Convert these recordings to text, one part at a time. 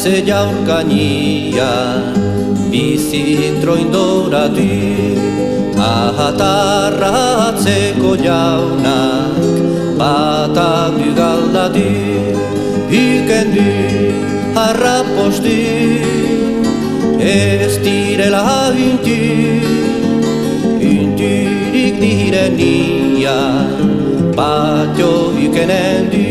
Ze jaurkania bizitroindora du ahatarratzeko jaunak batak du galdatu huken du harrapostu ez direla unturik direnia batio hukenen du.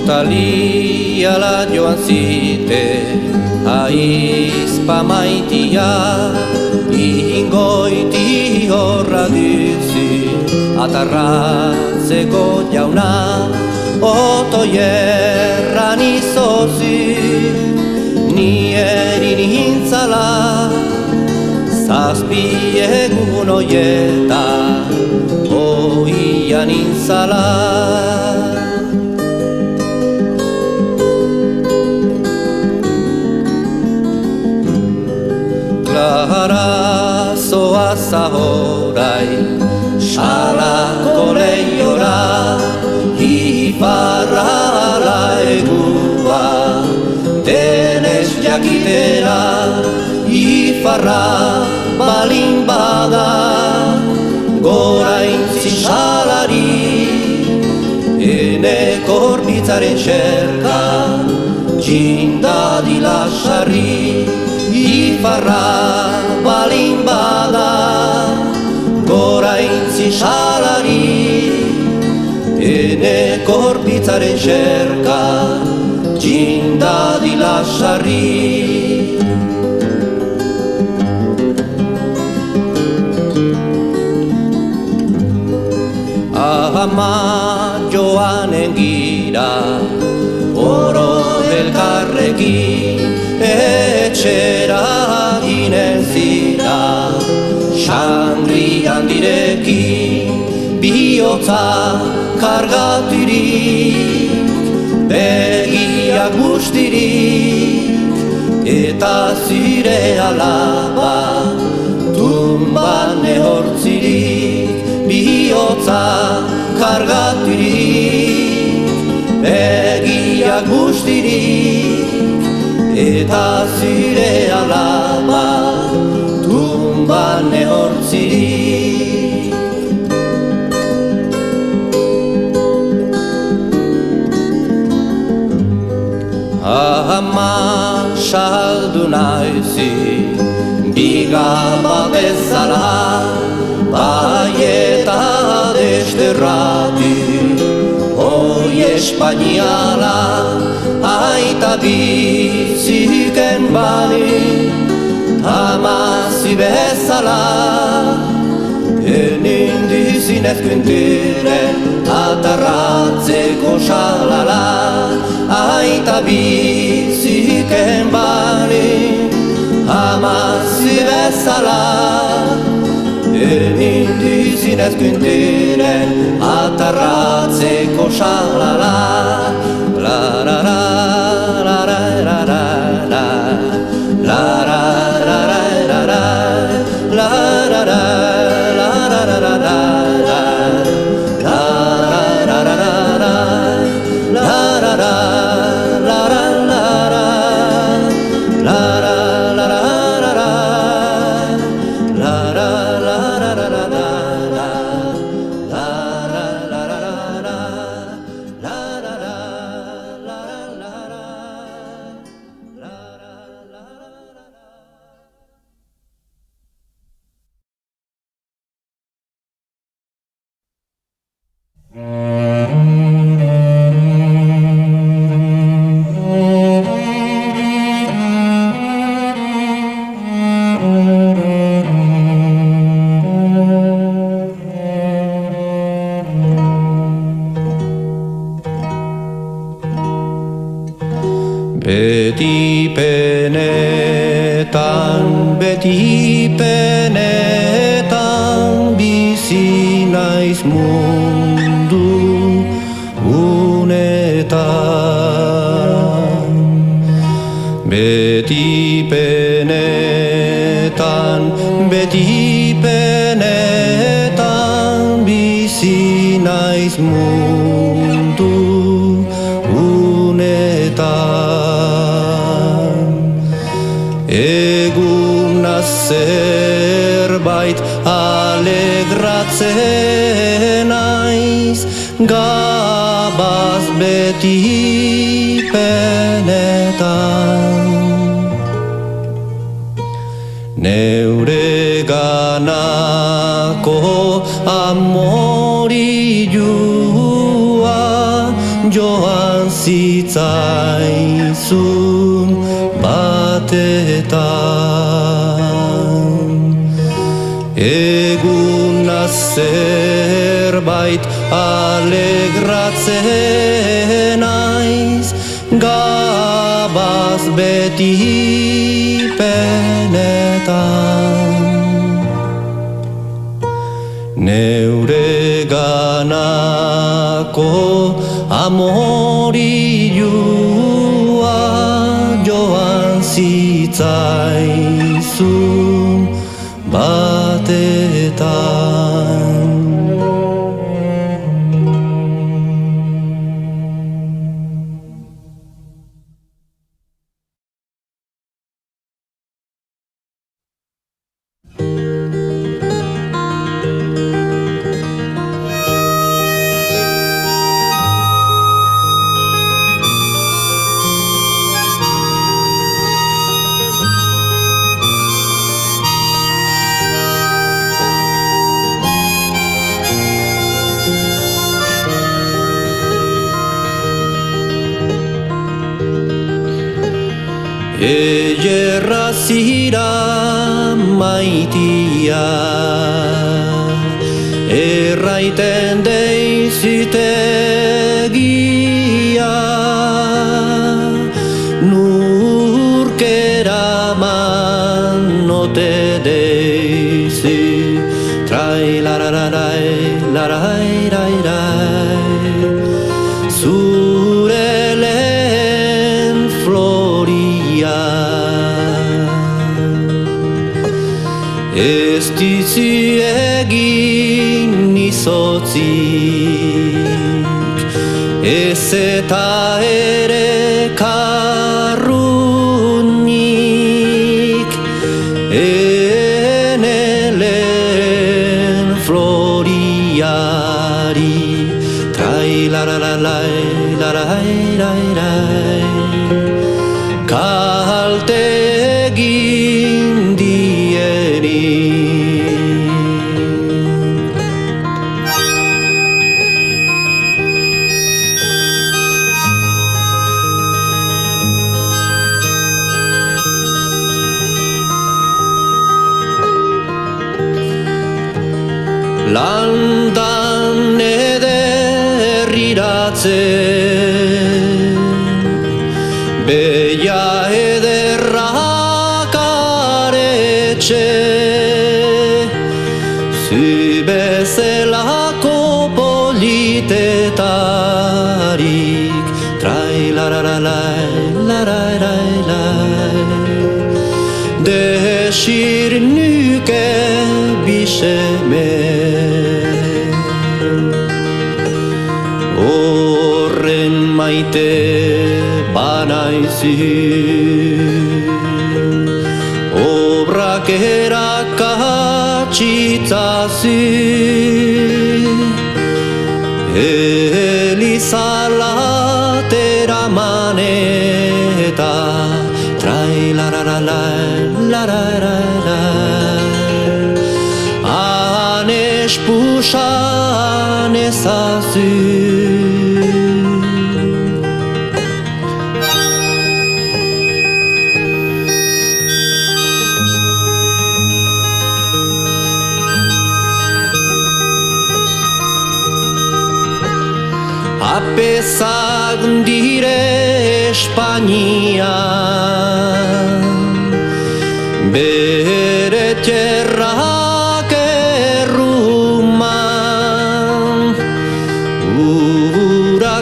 Portaliala joan zite aizpa maitia ingoiti horra duzu atarratzeko jauna otoierran izozu nieri nintzala zazpi egun oieta oia nintzala. Arazoa zahorai, salako lehiora, iparrala egua, denez jakitera, iparra balin bada, gora intzi salari, eneko horbitzaren xerka, txindadila sarri, iparra balin bada, gora intzi salari, eneko horbitzaren xerka, txindadila sarri. Ama joanen gira, oro elkarrekin, etxera ginen zira, sangrian direkin, bihotza kargaturik, begiak bustirik, eta zure alaba, tumban ehortzirik, bihotza kargaturik, begiak bustirik, eta zure alaba, tumban ehortzirik. Ama saldu naizi, bigaba bezala, bai eta desterratu, hoi espainiala, aita biziken bali, amazi bezala, enindizin ezkunturen, atarratzeko salala, aita biziken bali, amazi bezala, enindizin ezkunturen, atarratzeko salala, la la la la la la la la la la la la la la la la Beti penetan, beti penetan, naiz mundu unetan. Beti penetan, beti penetan, bizi naiz mundu unetan. Eguna zerbait alegratzen naiz, gabaz beti penetan. Neure ganako amorilua joan zitzaizun batetan. Eguna zerbait alegratzen naiz, gabaz beti penetan. Neure ganako amorilua joan zitzaizun batetan. Ederra zira maitia, erraiten deizitegia, nurkera manote deizi, trai larararai, larai rai rai, zure lehen floria. Ez dizi egin izotzik, ez eta ere karrunik, ene lehen floriari, trai lararalai, larai rai rai, kalte egin dieni. Landan ederriratzen, beia ederrak aretxe, zu bezalako politetarik, trai lararalai, larai rai rai, desir nuke biseme. Horren maite banaizi, obrak erakatsitzazi, elizalatera maneta, trai lararalai, lararalai, espusan ezazu. Apezak dire Espainian, bere tierrak erruman,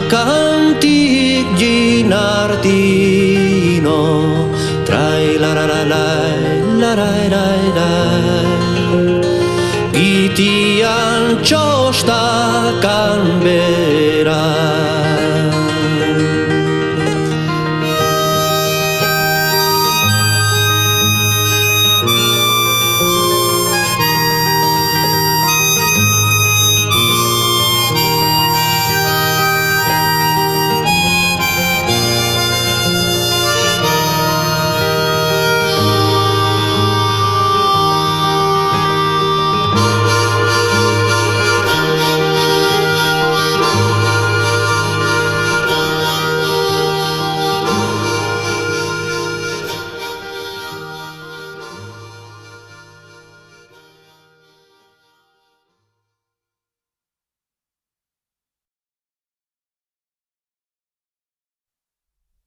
cantic ginardino, trai la la la la la la la la. Itian txosta kanbera.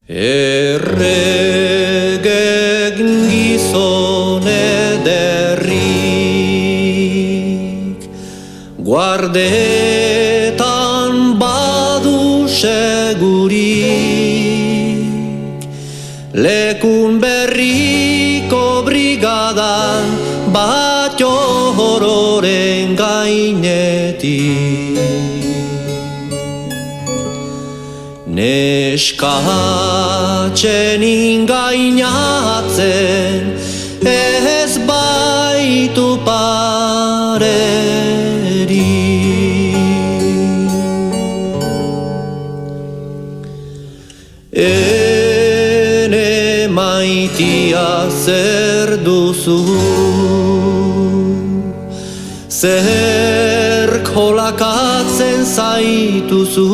Errege gizon ederrik, guardetan badu segurik, lekun berriko brigadan bat hororen gainetik. Neskatzen ingainatzen ez baitu parerik. Ene maitia zer duzu, zer kolakatzen zaituzu.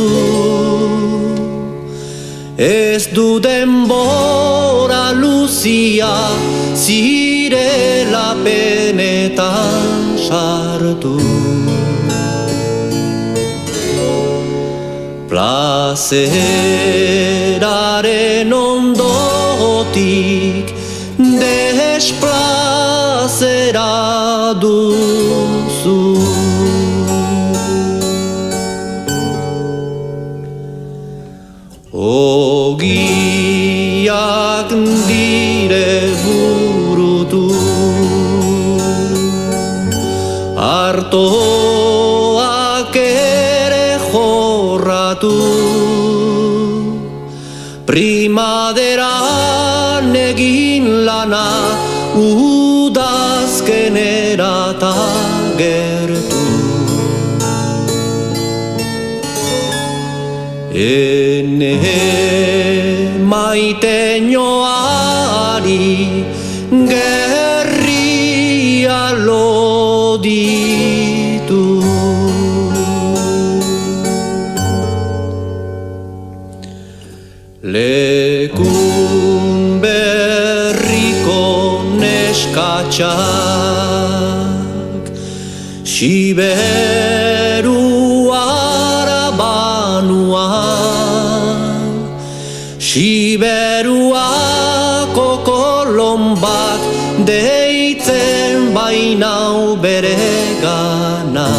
Ez du denbora luzia zirela penetan sartu. Plazeraren ondotik desplazera duzu. Ogiak dire burutu, artoak ere jorratu, primaderan egin lana udazkenera ta gertu. Ene maiteñoari gerria loditu. Lekun berriko neskatxak Siberuara banuan, Siberuako kolombak deitzen bainau beregana.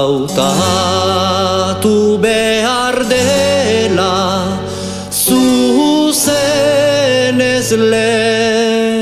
Hautatu behar dela zuzenez lehena.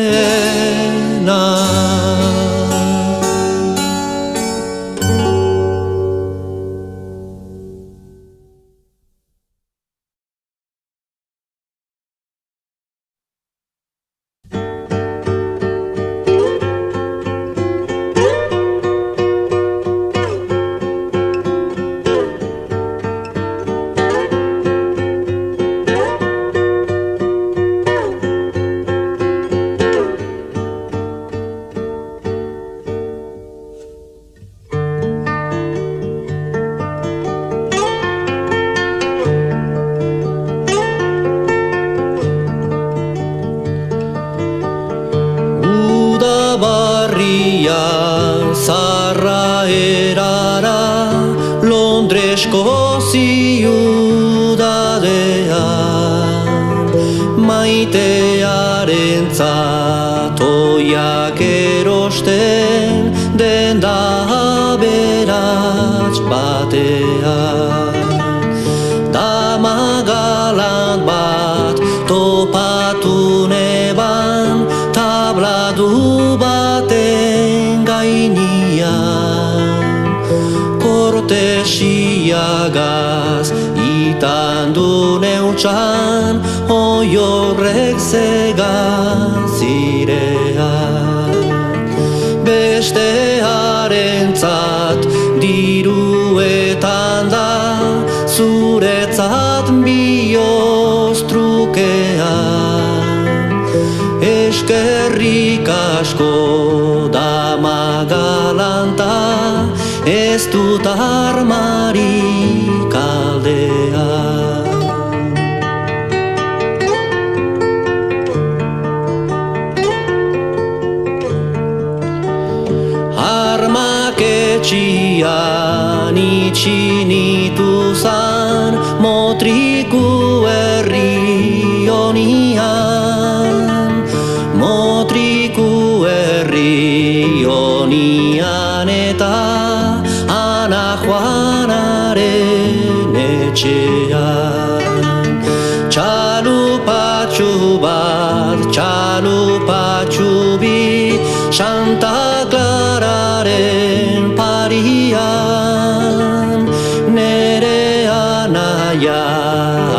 Zarra erara Londresko ziudadean, maitearen zatoiak erosten den da bera. batean. Dama galant bat topatu neban, tabladu baten gainean. Kortesiagaz itandu neutxan, oiorrek zegazirean. Bestearentzat diruetan da, zuretzat bihotz trukean. Eskerrik asko dama galanta, ez dut armarik aldean. Armak etxian itxi nituzan, motriku herri honian. Motriku herri honian eta Ana Juanaren etxean. Txalupatxu bat, txalupatxu bi, Santa Clararen parian. Nere anaia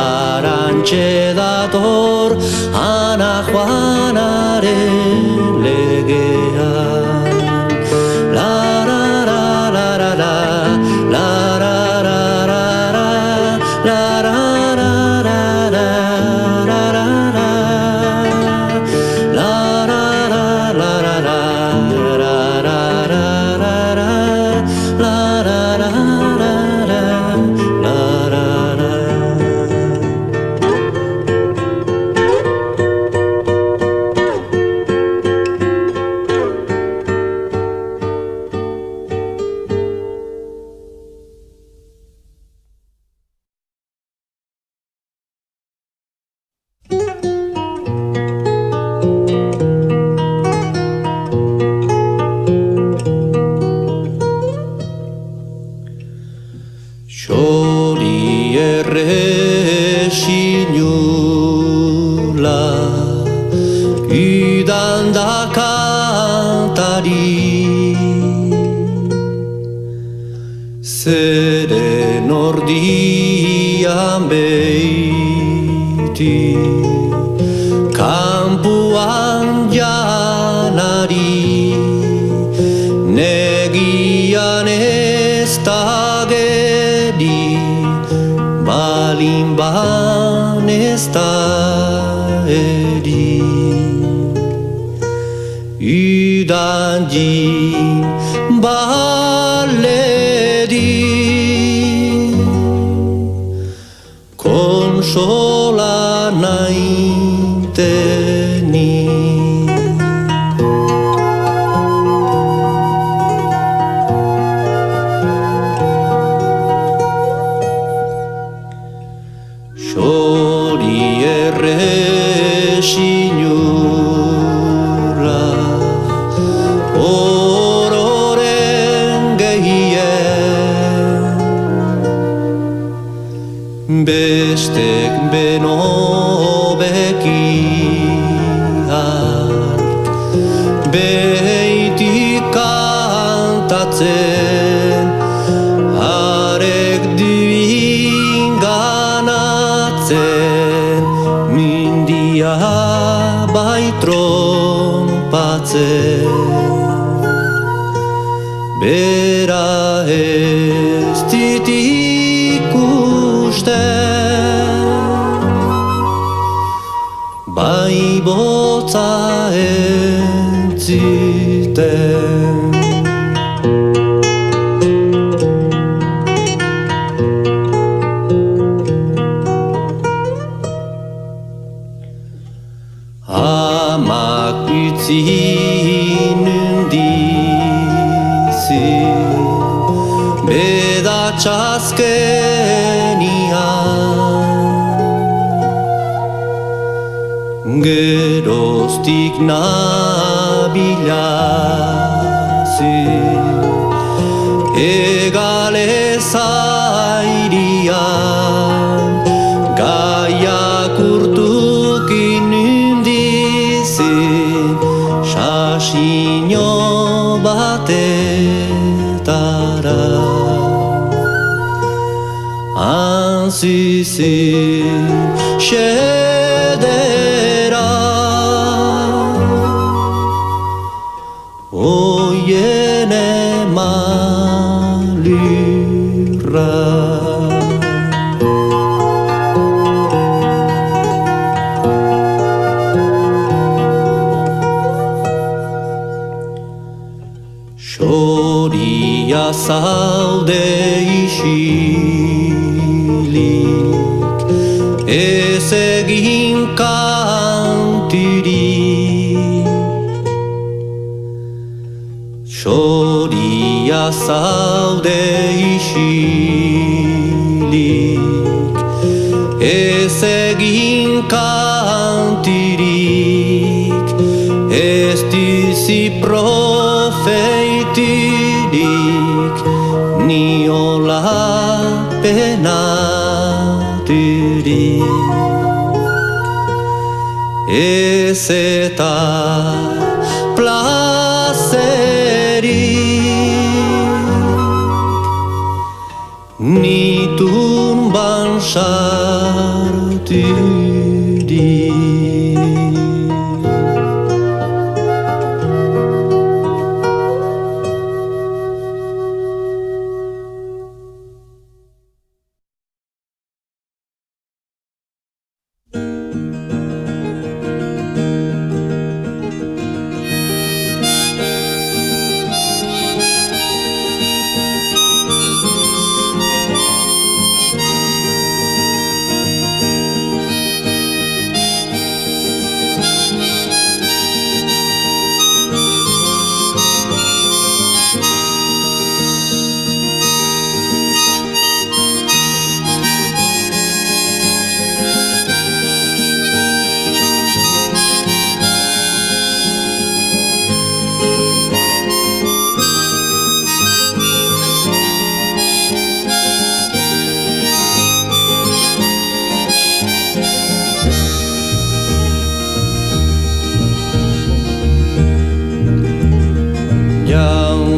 arantxe dator, Ana Juanaren legean. La la la la la la, la la la la la, la la la la la, la la la, la la la la la la, la la la la la, la la la la la, la la la. Xori erresinula, idan da kantari. Zeren ordian beiti, kanpuan janari. Negian ez da gedi, balin ban ez da eri. Idan jin baledi, konsola naiteni. Xori erresinula, ororen gehien. Bestek beno beki hart, beheitik kantatzen, harek dibinganatzen, mindia bai trompatzen. Bera ez dit ikusten, bai botza entziten. Amak utzi nundizin, bedatxazkenian. Geroztik nabilazi, egalez pasino batetara Anzizi xedera Oien emalirra Xoria zaude isilik Ez egin kantirik Xoria zaude isilik Ez egin kantirik Ez dizi profeitirik Niola penatirik Ez eta plazerik Nitun bansartirik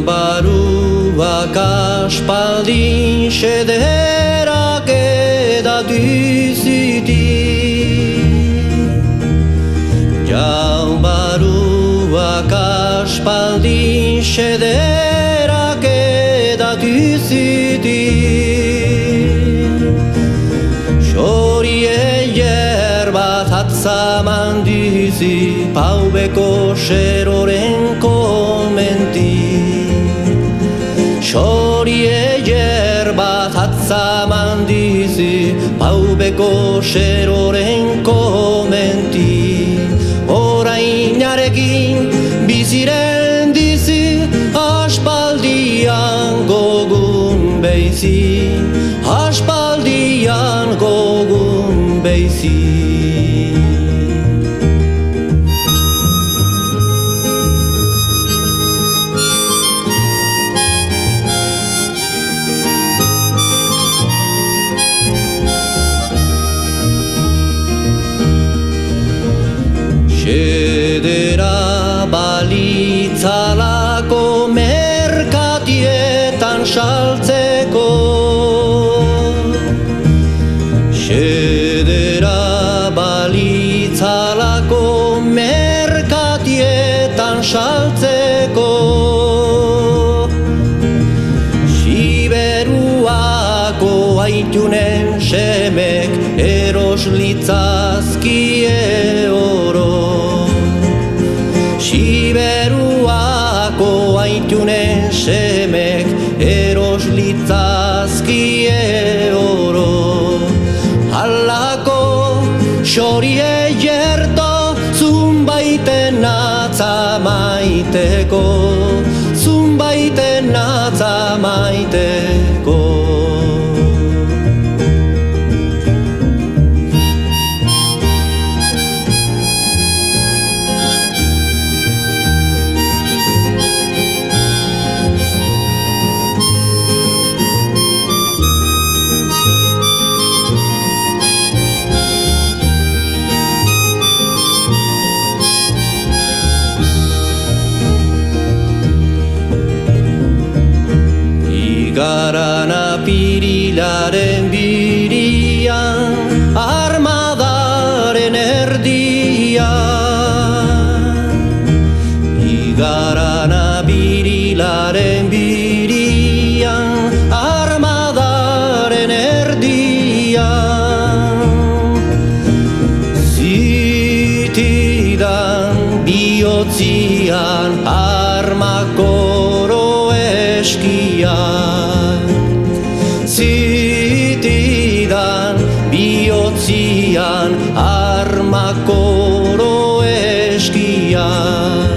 Baruak aspaldin xederak edatu zitik Baruak aspaldin xederak edatu zitik Xorie yerbat atzaman dizi paubeko xeroren komenti Xorie yerbat atzaman dizi paubeko xeroren komenti Orainarekin biziren dizi aspaldian gogun beizi Aspaldian gogun beizi Xedera balitzalako merkatietan saltzeko Xedera balitzalako merkatietan saltzeko Siberuako aitunen semek eros litzazkie oro Siberuako aitunen semek eros litzazkie oro Halako xorie jerto zunbaiten atza maiteko Zunbaiten atza maiteko Igaran apirilaren birian, armadaren erdian. Igaran apirilaren birian, armadaren erdian. Zitidan bihotzian armakoro eskian. Zitidan bihotzian armakoro eskian.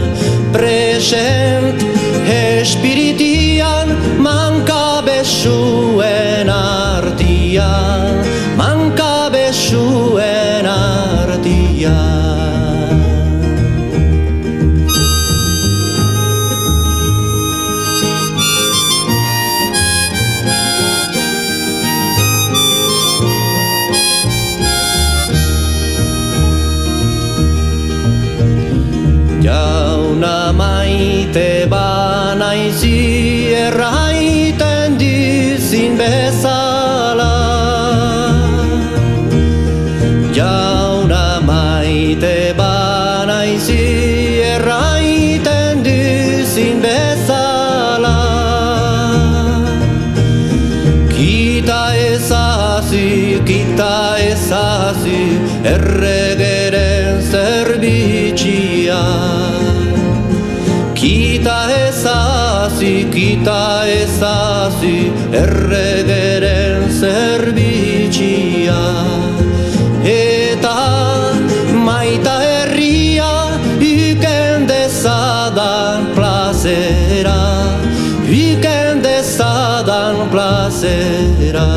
Present espiritian mankabezuen artian, mankabezuen artian. Jauna maite banaizi erraiten dizin bezala. Jauna maite banaizi erraiten dizin bezala. Kita ezazi erregeren zerbitxia. Kita ezazi erregeren zerbitxia. Eta maita herria iken dezadan plazera, iken dezadan plazera.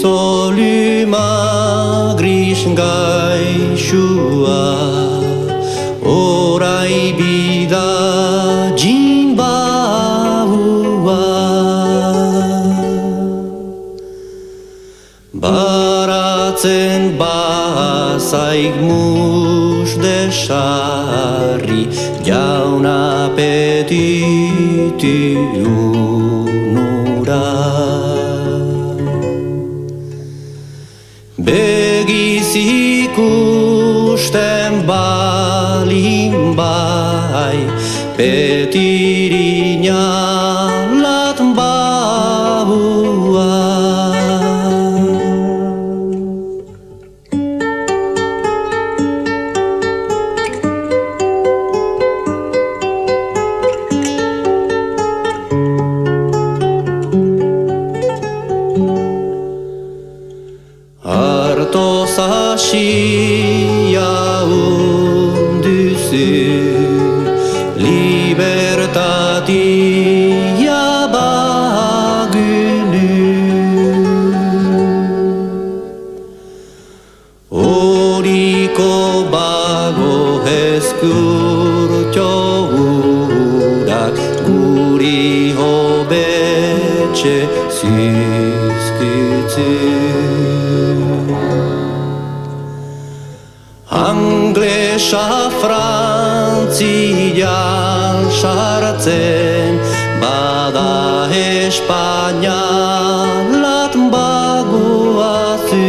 Solima grisen gaixua, orai bida jinbahua. Baratzen bazaik mus desarri, jauna petitiunura. Begiz ikusten balin bai, petirina lat bahua. Sasia unduzu libertatia bagunu. Oriko bago eskurtxourak guri hobetxe zizkitzu. Anglesa Frantzian sartzen bada Espainia lat bagoazu.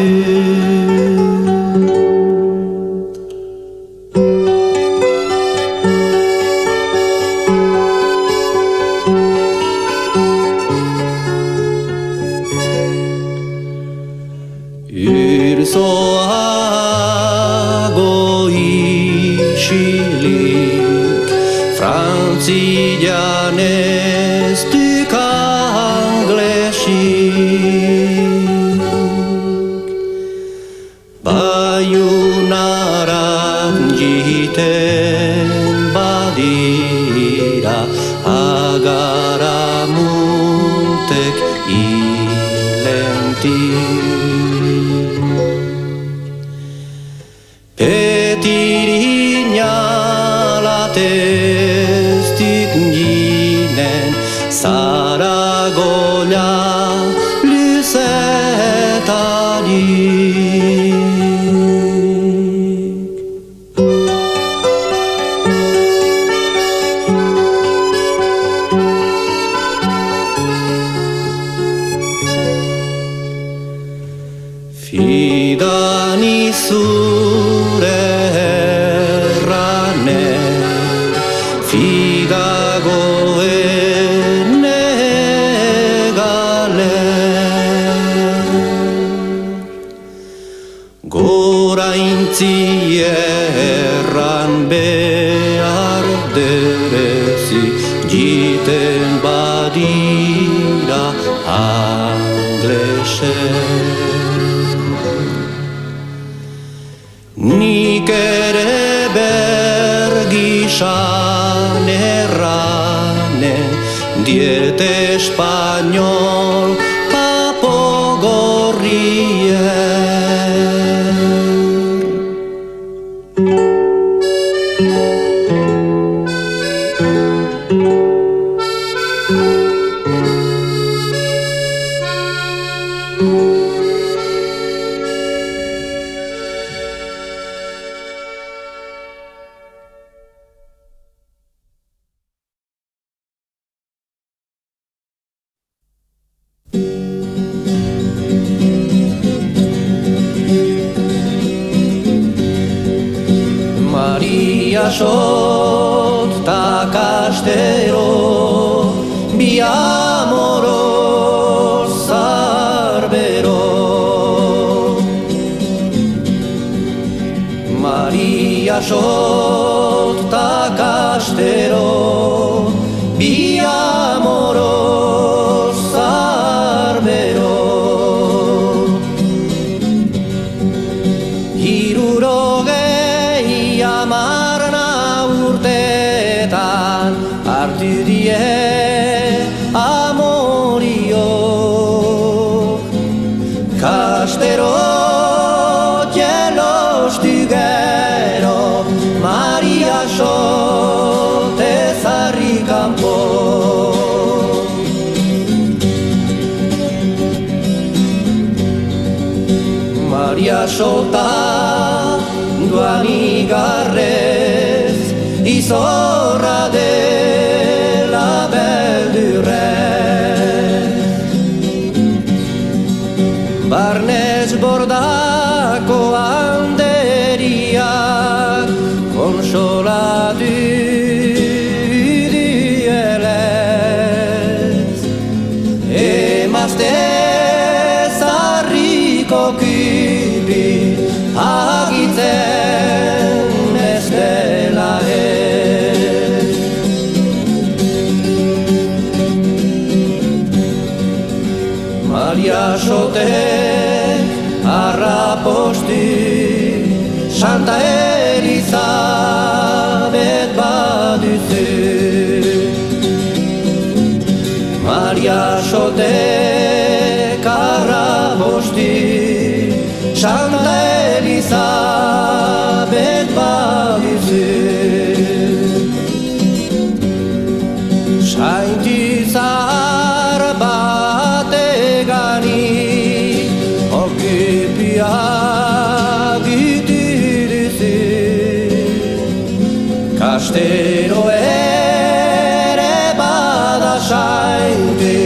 Urzoago isilik, frantzian ez duk anglesik. Baiunaran jiten badira, agaramuntek ilentik. Petirinyalat ez dikninen, Zaragola lüzetarik. Fidani zure erranen, fidagoen egalen. Goraintzi erran behar derezi, jiten badira anglesen. Nik ere bergisan erranen, diet espainol papo gorrien. Maria Sot ta Castero, bi amoros Zarbero. Maria Sot ta Castero, bi amoros Zarbero. Amarna urtetan hartu die amoriok. Castero jelostu gero, Maria Sot ezarri kanpo. Maria Sota duan igarrez, izorra dela beldurrez. Barnez bordako handeriak konsolatu duelez. Emazte zarriko kupi agitzen ez dela ez. Maria Sotek arrapostu Santa Elizabet baduzu. Maria Sotek arrapostu Santa Elizabet baduzu. Sainti zahar bategani okupia gitu duzu. Castero ere bada sainti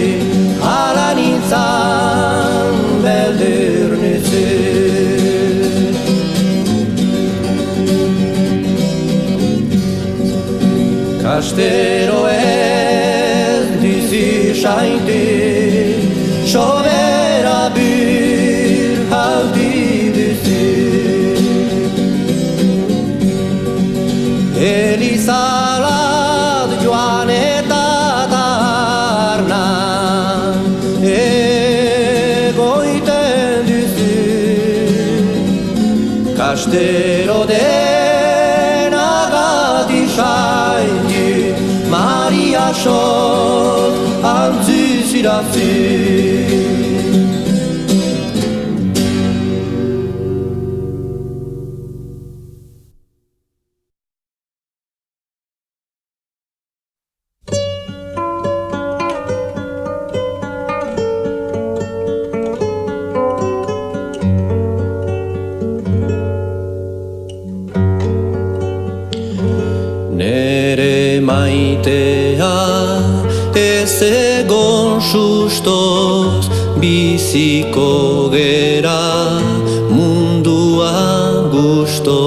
gaitzan beldur nuzu. Kastero ez duzu saindu, sobera bur hauti duzu. Elizalat joan eta tarnan egoiten duzu. Kastero denagatik saindu, Maria sot antzuz irazu. Nere maitea ez egon sustoz, biziko gera munduan gustoz.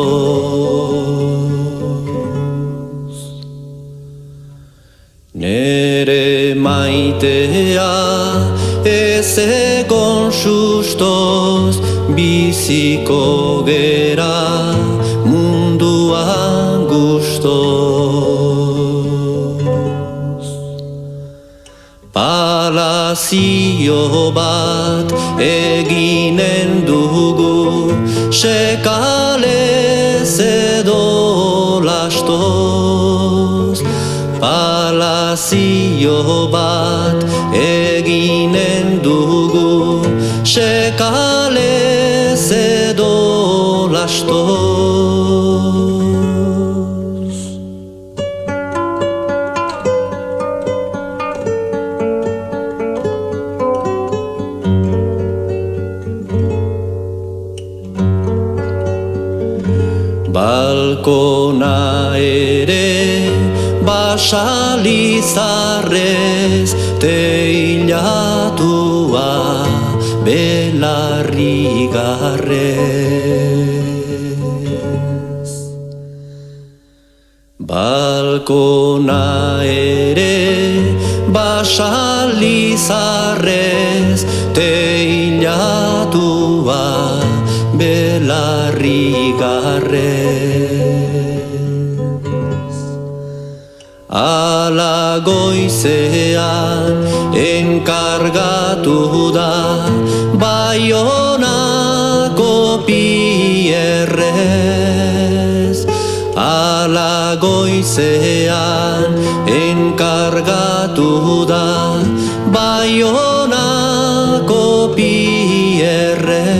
Nere maitea ez egon sustoz, biziko gera munduan gustoz. Palazio bat eginen dugu, sekalez edo lastoz. Palazio bat eginen dugu, sekalez edo lastoz. Balkona ere basalizarrez, teilatua belarrigarrez. Balkona ere basalizarrez, teilatua belarrigarrez. Ala goizean enkargatu da Baionako Pierrez. Ala goizean enkargatu da Baionako Pierrez.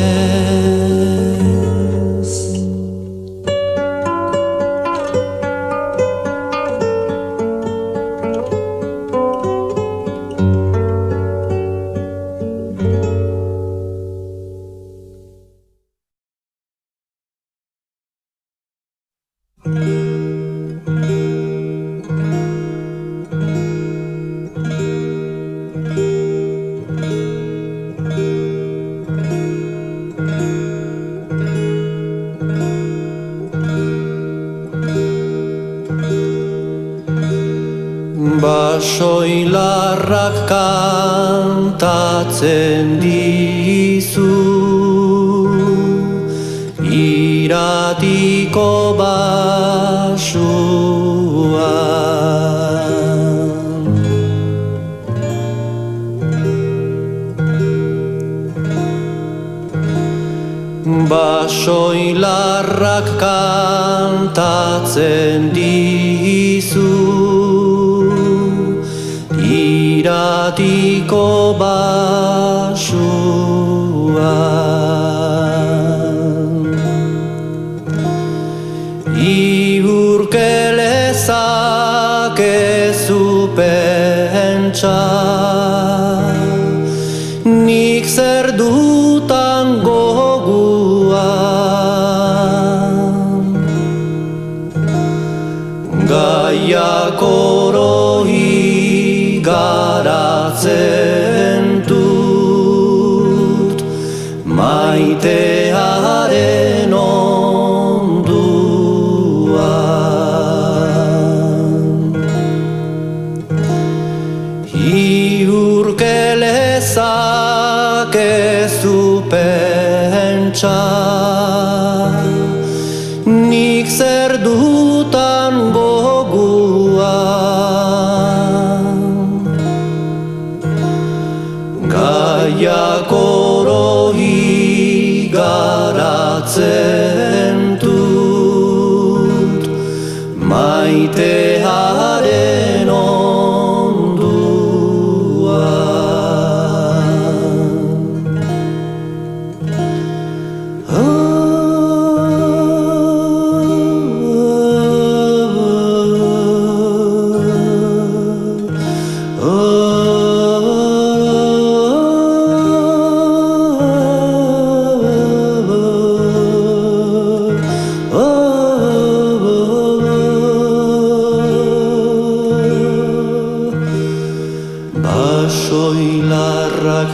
Basoilarrak kantatzen dizu, iratiko basuan. Basoilarrak kantatzen dizu, iratiko basuan. Iurkelezak ezu pentsa, nik zer dutan goguan. Gaiak oroi garatzen du, maitearen onduan. Iurkelezak ez du pentsa, nik zer dutan goguan. Gaiak orohi garatzen dut, maitearen basoilarrak